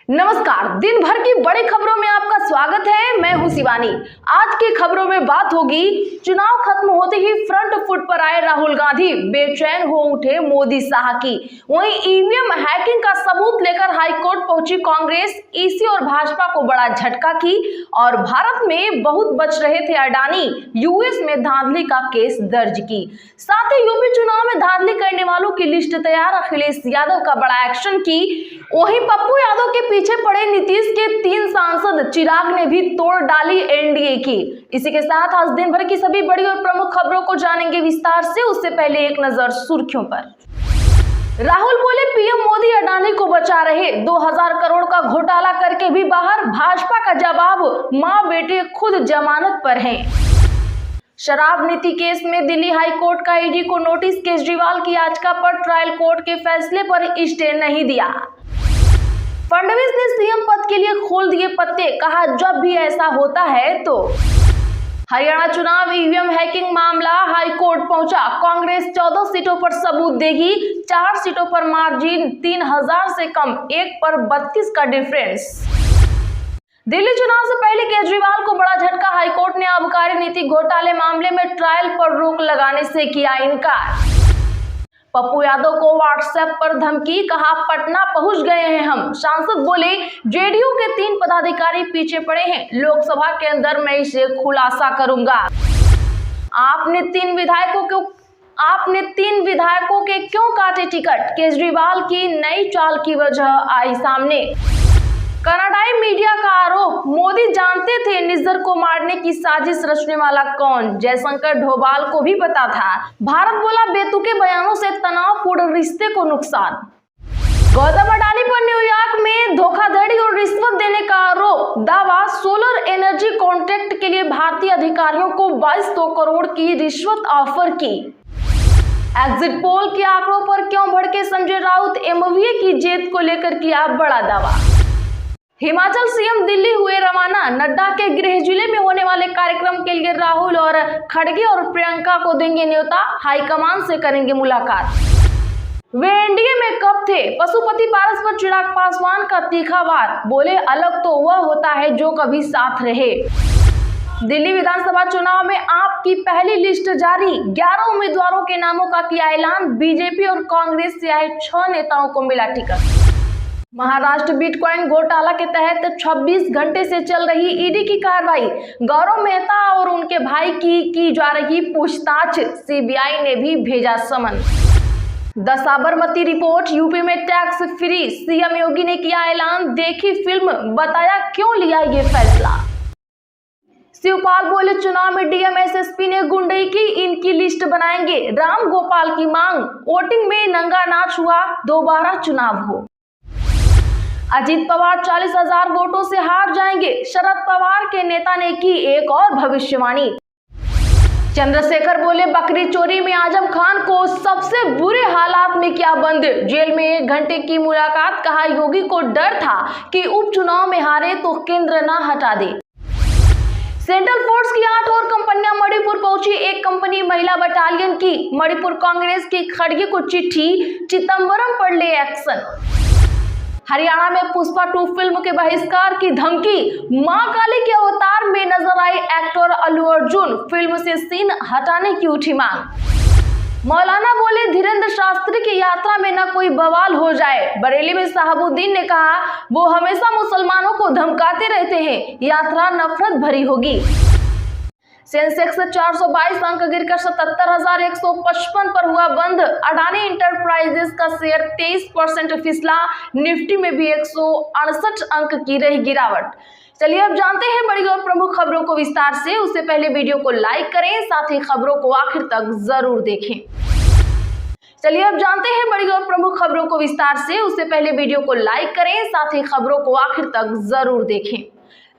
नमस्कार। दिन भर की बड़ी खबरों में आपका स्वागत है। मैं हूं शिवानी। आज की खबरों में बात होगी, चुनाव खत्म होते ही फ्रंट फुट पर आए राहुल गांधी, बेचैन हो उठे मोदी शाह की। वहीं ईवीएम हैकिंग का सबूत लेकर हाईकोर्ट पहुंची कांग्रेस, ईसी और भाजपा को बड़ा झटका की। और भारत में बहुत बच रहे थे अडानी, यूएस में धांधली का केस दर्ज की। साथ ही यूपी चुनाव में धांधली करने वालों की लिस्ट तैयार, अखिलेश यादव का बड़ा एक्शन की। वहीं पप्पू यादव के पीछे पड़े नीतीश के 3 सांसद चिराग ने भी तोड़ डाली एनडीए की। इसी के साथ आज दिन भर की सभी बड़ी और प्रमुख खबरों को जानेंगे विस्तार से। उससे पहले एक नजर सुर्खियों पर। राहुल बोले, पीएम मोदी अडानी को बचा रहे, 2000 करोड़ का घोटाला करके भी बाहर। भाजपा का जवाब, मां बेटे खुद जमानत पर हैं। शराब नीति केस में दिल्ली हाई कोर्ट का ईडी को नोटिस, केजरीवाल की याचिका पर ट्रायल कोर्ट के फैसले पर स्टे नहीं दिया। फडणवीस ने सीएम पद के लिए खोल दिए पत्ते, कहा जब भी ऐसा होता है तो। हरियाणा चुनाव ईवीएम हैकिंग मामला हाई कोर्ट पहुंचा, कांग्रेस 14 सीटों पर सबूत देगी। 4 सीटों पर मार्जिन 3000 से कम, एक पर 32 का डिफरेंस। दिल्ली चुनाव से पहले केजरीवाल को बड़ा झटका, हाईकोर्ट ने आबकारी नीति घोटाले मामले में ट्रायल पर रोक लगाने से किया इनकार। पप्पू यादव को व्हाट्सएप पर धमकी, कहा पटना पहुंच गए हैं हम। सांसद बोले, जेडीयू के 3 पदाधिकारी पीछे पड़े हैं, लोकसभा के अंदर मैं इसे खुलासा करूंगा। आपने 3 विधायकों के क्यों काटे टिकट, केजरीवाल की नई चाल की वजह आई सामने। कनाडाई मीडिया का आरोप, मोदी जानते थे निज्जर को मारने की साजिश रचने वाला कौन, जयशंकर ढोभाल को भी पता था। भारत बोला, बेतुके बयानों से तनावपूर्ण रिश्ते को नुकसान। गौतम अडानी पर न्यूयॉर्क में धोखाधड़ी और रिश्वत देने का आरोप, दावा सोलर एनर्जी कॉन्ट्रैक्ट के लिए भारतीय अधिकारियों को 2200 करोड़ की रिश्वत ऑफर की। एग्जिट पोल के आंकड़ों पर क्यों भड़के संजय राउत, एमवीए की जीत को लेकर किया बड़ा दावा। हिमाचल सीएम दिल्ली हुए रवाना, नड्डा के गृह जिले में होने वाले कार्यक्रम के लिए राहुल और खड़गे और प्रियंका को देंगे न्योता, हाईकमान से करेंगे मुलाकात। वे एनडीए में कब थे, पशुपति पारस पर चिराग पासवान का तीखा वार, बोले अलग तो वह होता है जो कभी साथ रहे। दिल्ली विधानसभा चुनाव में आप की पहली लिस्ट जारी, 11 उम्मीदवारों के नामों का किया ऐलान, बीजेपी और कांग्रेस से आए 6 नेताओं को मिला टिकट। महाराष्ट्र बिटकॉइन घोटाला के तहत 26 घंटे से चल रही ईडी की कार्रवाई, गौरव मेहता और उनके भाई की जा रही पूछताछ, सीबीआई ने भी भेजा समन। द साबरमती रिपोर्ट, यूपी में टैक्स फ्री, सीएम योगी ने किया ऐलान, देखी फिल्म, बताया क्यों लिया ये फैसला। शिवपाल बोले, चुनाव में डीएम एसएसपी ने गुंडई की, इनकी लिस्ट बनाएंगे, राम गोपाल की मांग, वोटिंग में नंगा नाच हुआ, दोबारा चुनाव हो। अजीत पवार 40,000 वोटों से हार जाएंगे, शरद पवार के नेता ने की एक और भविष्यवाणी। चंद्रशेखर बोले, बकरी चोरी में आजम खान को सबसे बुरे हालात में किया बंद, जेल में 1 घंटे की मुलाकात, कहा योगी को डर था कि उपचुनाव में हारे तो केंद्र ना हटा दे। सेंट्रल फोर्स की 8 और कंपनियां मणिपुर पहुंची, एक कंपनी महिला बटालियन की। मणिपुर कांग्रेस की खड़गे को चिट्ठी, चिदंबरम पर ले एक्शन। हरियाणा में पुष्पा 2 फिल्म के बहिष्कार की धमकी, मां काली के अवतार में नजर आए एक्टर अल्लू अर्जुन, फिल्म से सीन हटाने की उठी मांग। मौलाना बोले, धीरेन्द्र शास्त्री की यात्रा में न कोई बवाल हो जाए। बरेली में साहबुद्दीन ने कहा, वो हमेशा मुसलमानों को धमकाते रहते हैं, यात्रा नफरत भरी होगी। सेंसेक्स 422 अंक गिरकर 77,155 पर हुआ बंद। अडानी इंटरप्राइजेस का शेयर 23% फिसला, निफ्टी में भी 168 अंक की रही गिरावट। चलिए अब जानते हैं बड़ी और प्रमुख खबरों को विस्तार से। उससे पहले वीडियो को लाइक करें, साथ ही खबरों को आखिर तक जरूर देखें। चलिए अब जानते हैं बड़ी और प्रमुख खबरों को विस्तार से। उससे पहले वीडियो को लाइक करें, साथ ही खबरों को आखिर तक जरूर देखें।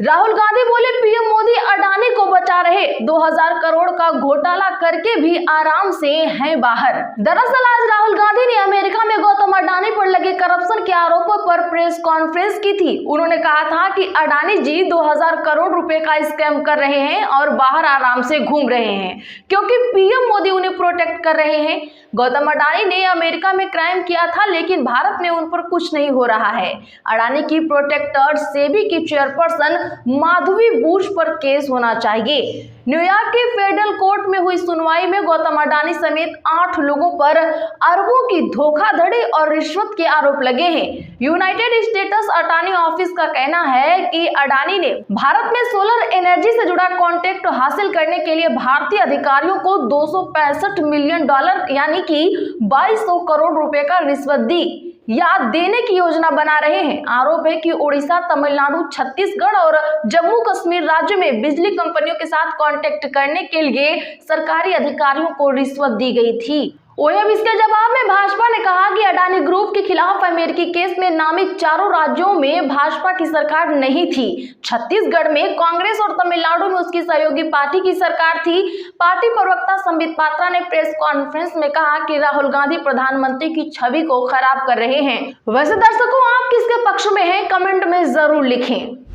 राहुल गांधी बोले पीएम मोदी अडानी को बचा रहे, 2000 करोड़ का घोटाला करके भी आराम से हैं बाहर। दरअसल आज राहुल गांधी ने अमेरिका में गौतम अडानी पर लगे करप्शन के आरोपों पर प्रेस कॉन्फ्रेंस की थी। उन्होंने कहा था कि अडानी जी 2000 करोड़ रुपए का स्कैम कर रहे हैं और बाहर आराम से घूम रहे हैं क्योंकि पीएम मोदी उन्हें प्रोटेक्ट कर रहे हैं। गौतम अडानी ने अमेरिका में क्राइम किया था लेकिन भारत में उन पर कुछ नहीं हो रहा है। अडानी की प्रोटेक्टर सेबी की चेयरपर्सन माधवी बुश पर केस होना चाहिए। न्यूयॉर्क के फेडरल कोर्ट में हुई सुनवाई में गौतम अडानी समेत 8 लोगों पर अरबों की धोखाधड़ी और रिश्वत के आरोप लगे हैं। यूनाइटेड स्टेट्स अटॉर्नी ऑफिस का कहना है कि अडानी ने भारत में सोलर एनर्जी से जुड़ा कॉन्ट्रैक्ट हासिल करने के लिए भारतीय अधिकारियों को $265 मिलियन यानी कि 2200 करोड़ रुपए का रिश्वत दी या देने की योजना बना रहे हैं। आरोप है कि ओडिशा, तमिलनाडु, छत्तीसगढ़ और जम्मू कश्मीर राज्य में बिजली कंपनियों के साथ कॉन्ट्रैक्ट करने के लिए सरकारी अधिकारियों को रिश्वत दी गई थी। वहीं इसके जवाब में भाजपा ने कहा कि अडानी ग्रुप के खिलाफ अमेरिकी केस में नामित चारों राज्यों में भाजपा की सरकार नहीं थी। छत्तीसगढ़ में कांग्रेस और तमिलनाडु में उसकी सहयोगी पार्टी की सरकार थी। पार्टी प्रवक्ता संबित पात्रा ने प्रेस कॉन्फ्रेंस में कहा कि राहुल गांधी प्रधानमंत्री की छवि को खराब कर रहे हैं। वैसे दर्शकों, आप किसके पक्ष में हैं? कमेंट में जरूर लिखें।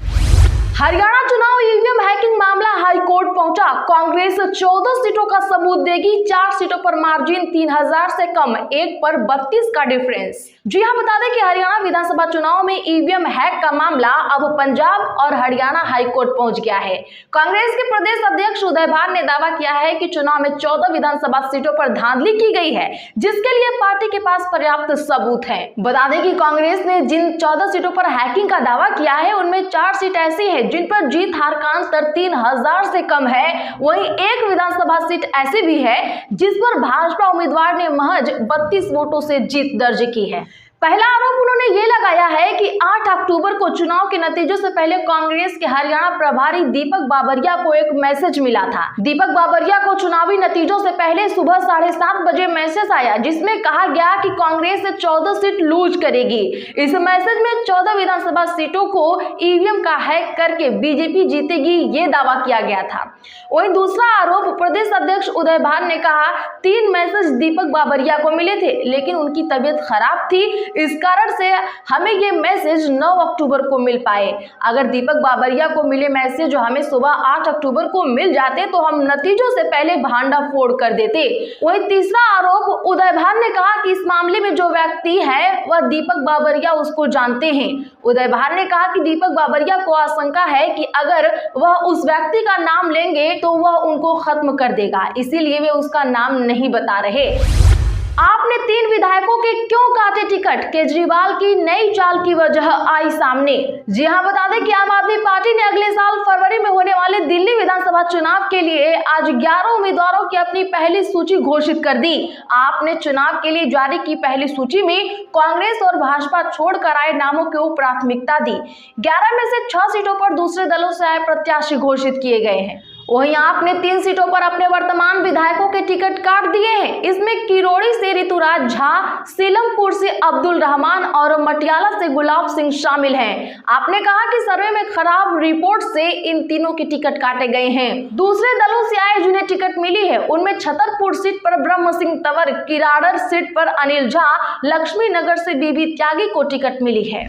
हरियाणा चुनाव ईवीएम हैकिंग मामला हाई कोर्ट पहुंचा। कांग्रेस 14 सीटों का सबूत देगी। 4 सीटों पर मार्जिन 3000 से कम, 1 पर 32 का डिफरेंस। जी हां, बता दें कि हरियाणा विधानसभा चुनाव में ईवीएम हैक का मामला अब पंजाब और हरियाणा हाई कोर्ट पहुंच गया है। कांग्रेस के प्रदेश अध्यक्ष उदय भान ने दावा किया है कि चुनाव में 14 विधानसभा सीटों पर धांधली की गई है, जिसके लिए पार्टी के पास पर्याप्त सबूत है। बता दें कि कांग्रेस ने जिन 14 सीटों पर हैकिंग का दावा किया है उनमें 4 सीट ऐसी है जिन पर जीत हार का अंतर 3000 से कम है। वहीं एक विधानसभा सीट ऐसी भी है जिस पर भाजपा उम्मीदवार ने महज 32 वोटों से जीत दर्ज की है। पहला आरोप उन्होंने ये लगाया है कि 8 अक्टूबर को चुनाव के नतीजों से पहले कांग्रेस के हरियाणा प्रभारी दीपक बाबरिया को एक मैसेज मिला था। दीपक बाबरिया को चुनावी नतीजों से पहले सुबह 7:30 बजे मैसेज आया जिसमें कहा गया कि कांग्रेस 14 सीट लूज करेगी। इस मैसेज में 14 विधानसभा सीटों को ईवीएम का हैक करके बीजेपी जीतेगी, ये दावा किया गया था। वहीं दूसरा आरोप प्रदेश अध्यक्ष उदय भान ने कहा 3 मैसेज दीपक बाबरिया को मिले थे लेकिन उनकी तबीयत खराब थी, इस कारण से हमें ये मैसेज 9 अक्टूबर को मिल पाए। अगर दीपक बाबरिया को मिले मैसेज जो हमें सुबह 8 अक्टूबर को मिल जाते तो हम नतीजों से पहले भांडा फोड़ कर देते। वहीं तीसरा आरोप उदय भान ने कहा कि इस मामले में जो व्यक्ति है वह दीपक बाबरिया उसको जानते हैं। उदय भान ने कहा कि दीपक बाबरिया को आशंका है कि अगर वह उस व्यक्ति का नाम लेंगे तो वह उनको खत्म कर देगा, इसीलिए वे उसका नाम नहीं बता रहे। आपने 3 विधायकों के क्यों काटे टिकट? केजरीवाल की नई चाल की वजह आई सामने। जी हां, बता दें कि आम आदमी पार्टी ने अगले साल फरवरी में होने वाले दिल्ली विधानसभा चुनाव के लिए आज 11 उम्मीदवारों की अपनी पहली सूची घोषित कर दी। आपने चुनाव के लिए जारी की पहली सूची में कांग्रेस और भाजपा छोड़कर आए नामों को प्राथमिकता दी। 11 में से 6 सीटों पर दूसरे दलों से आए प्रत्याशी घोषित किए गए हैं। वहीं आपने 3 सीटों पर अपने वर्तमान विधायकों के टिकट काट दिए हैं। इसमें किरोड़ी से ऋतुराज झा, सीलमपुर से अब्दुल रहमान और मटियाला से गुलाब सिंह शामिल हैं। आपने कहा कि सर्वे में खराब रिपोर्ट से इन तीनों के टिकट काटे गए हैं। दूसरे दलों से आए जिन्हें टिकट मिली है उनमें छतरपुर सीट पर ब्रह्म सिंह तंवर, किराड़र सीट पर अनिल झा, लक्ष्मी नगर से बीबी त्यागी को टिकट मिली है।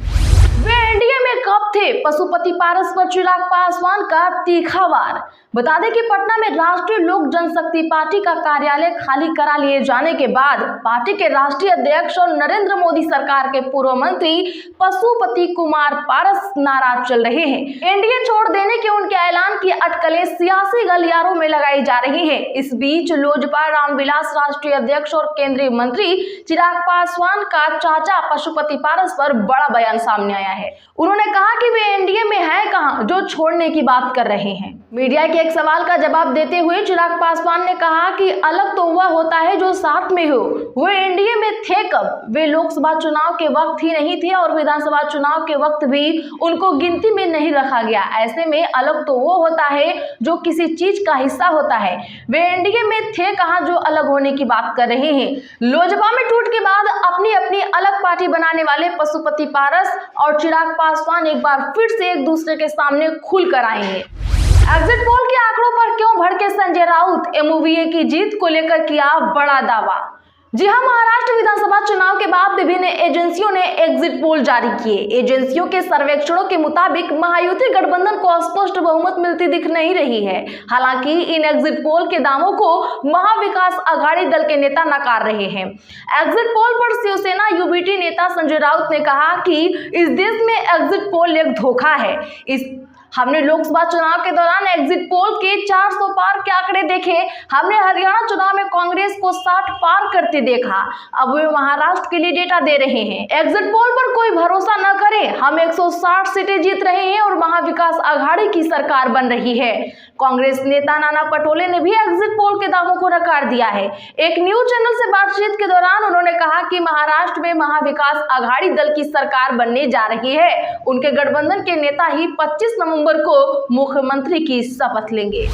वे एनडीए में कब थे? पशुपति पारस पर चिराग पासवान का तीखा वार। बता दें कि पटना में राष्ट्रीय लोक जनशक्ति पार्टी का कार्यालय खाली करा लिए जाने के बाद पार्टी के राष्ट्रीय अध्यक्ष और नरेंद्र मोदी सरकार के पूर्व मंत्री पशुपति कुमार पारस नाराज चल रहे हैं। एनडीए छोड़ देने के उनके ऐलान की अटकलें सियासी गलियारों में लगाई जा रही हैं। इस बीच लोजपा रामविलास राष्ट्रीय अध्यक्ष और केंद्रीय मंत्री चिराग पासवान का चाचा पशुपति पारस पर बड़ा बयान सामने आया है। उन्होंने कहा कि वे एनडीए में हैं कहां जो छोड़ने की बात कर रहे हैं। मीडिया की एक सवाल का जवाब देते हुए चिराग पासवान ने कहा कि अलग तो वह होता है जो साथ में हो। वे एनडीए में थे कब? वे लोकसभा चुनाव के वक्त ही नहीं थे और विधानसभा चुनाव के वक्त भी उनको गिनती में नहीं रखा गया। ऐसे में अलग तो वो होता है जो किसी चीज का हिस्सा होता है। वे एनडीए में थे कहां जो अलग होने की बात कर रहे हैं। लोजपा में टूट के बाद अपनी अपनी अलग पार्टी बनाने वाले पशुपति पारस और चिराग पासवान एक बार फिर से एक दूसरे के सामने खुल कर आए हैं। एग्जिट पोल के आंकड़ों पर क्यों भड़के संजय राउत? एमओवीए की जीत को लेकर किया बड़ा दावा। जी हां, महाराष्ट्र विधानसभा चुनाव के बाद विभिन्न एजेंसियों ने एग्जिट पोल जारी किए। एजेंसियों के सर्वेक्षणों के मुताबिक महायुति गठबंधन को स्पष्ट बहुमत मिलती दिख नहीं रही है। हालांकि इन एग्जिट पोल के दावों को महाविकास आघाड़ी दल के नेता नकार रहे हैं। एग्जिट पोल पर शिवसेना यूबीटी नेता संजय राउत ने कहा कि इस देश में एग्जिट पोल एक धोखा है। हमने लोकसभा चुनाव के दौरान एग्जिट पोल के 400 पार के आंकड़े देखे। हमने हरियाणा चुनाव में कांग्रेस को 60 पार करते देखा। अब वे महाराष्ट्र के लिए डेटा दे रहे हैं। एग्जिट पोल पर कोई भरोसा न करें। हम 160 सीटें जीत रहे हैं और महाविकास आघाड़ी की सरकार बन रही है। कांग्रेस नेता नाना पटोले ने भी एग्जिट पोल के दावों को नकार दिया है। एक न्यूज चैनल से बातचीत के दौरान उन्होंने कहा कि महाराष्ट्र में महाविकास आघाड़ी दल की सरकार बनने जा रही है। उनके गठबंधन के नेता ही 25 नवंबर को मुख्यमंत्री की शपथ लेंगे।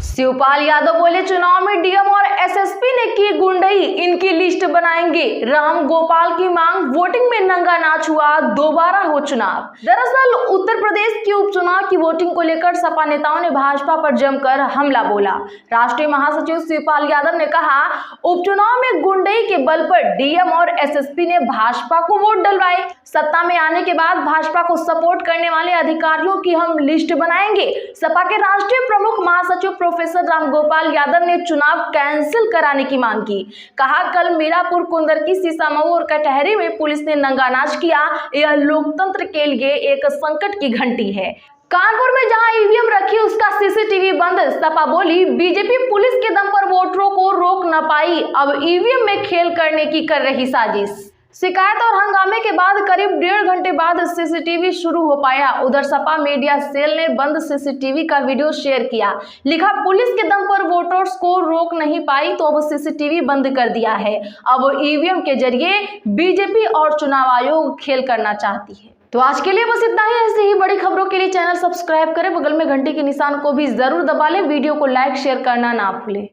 शिवपाल यादव बोले, चुनाव में डीएम और एसएसपी ने की गुंडई, इनकी लिस्ट बनाएंगे। राम गोपाल की मांग, वोटिंग में नंगा नाच हुआ, दोबारा हो चुनाव। दरअसल उत्तर प्रदेश के उपचुनाव की वोटिंग को लेकर सपा नेताओं ने भाजपा पर जमकर हमला बोला। राष्ट्रीय महासचिव शिवपाल यादव ने कहा, उपचुनाव में गुंडई के बल पर डीएम और एसएसपी ने भाजपा को वोट डलवाए। सत्ता में आने के बाद भाजपा को सपोर्ट करने वाले अधिकारियों की हम लिस्ट बनाएंगे। सपा के राष्ट्रीय प्रमुख महासचिव प्रोफेसर राम गोपाल यादव ने चुनाव कैंसिल कराने की मांग की। कहा, कल मीरापुर, कुंदरकी, सीसामऊ और कटहरी में पुलिस ने नंगानाच किया। यह लोकतंत्र के लिए एक संकट की घंटी है। कानपुर में जहां ईवीएम रखी उसका सीसीटीवी बंद। सपा बोली, बीजेपी पुलिस के दम पर वोटरों को रोक न पाई, अब ईवीएम में खेल करने की कर रही साजिश। शिकायत और हंगामे के बाद करीब 1.5 घंटे बाद सीसीटीवी शुरू हो पाया। उधर सपा मीडिया सेल ने बंद सीसीटीवी का वीडियो शेयर किया। लिखा, पुलिस के दम पर वोटर्स को रोक नहीं पाई तो अब सीसीटीवी बंद कर दिया है। अब ईवीएम के जरिए बीजेपी और चुनाव आयोग खेल करना चाहती है। तो आज के लिए बस इतना ही। ऐसे ही बड़ी खबरों के लिए चैनल सब्सक्राइब करें, बगल में घंटी के निशान को भी जरूर दबा लें। वीडियो को लाइक शेयर करना ना भूलें।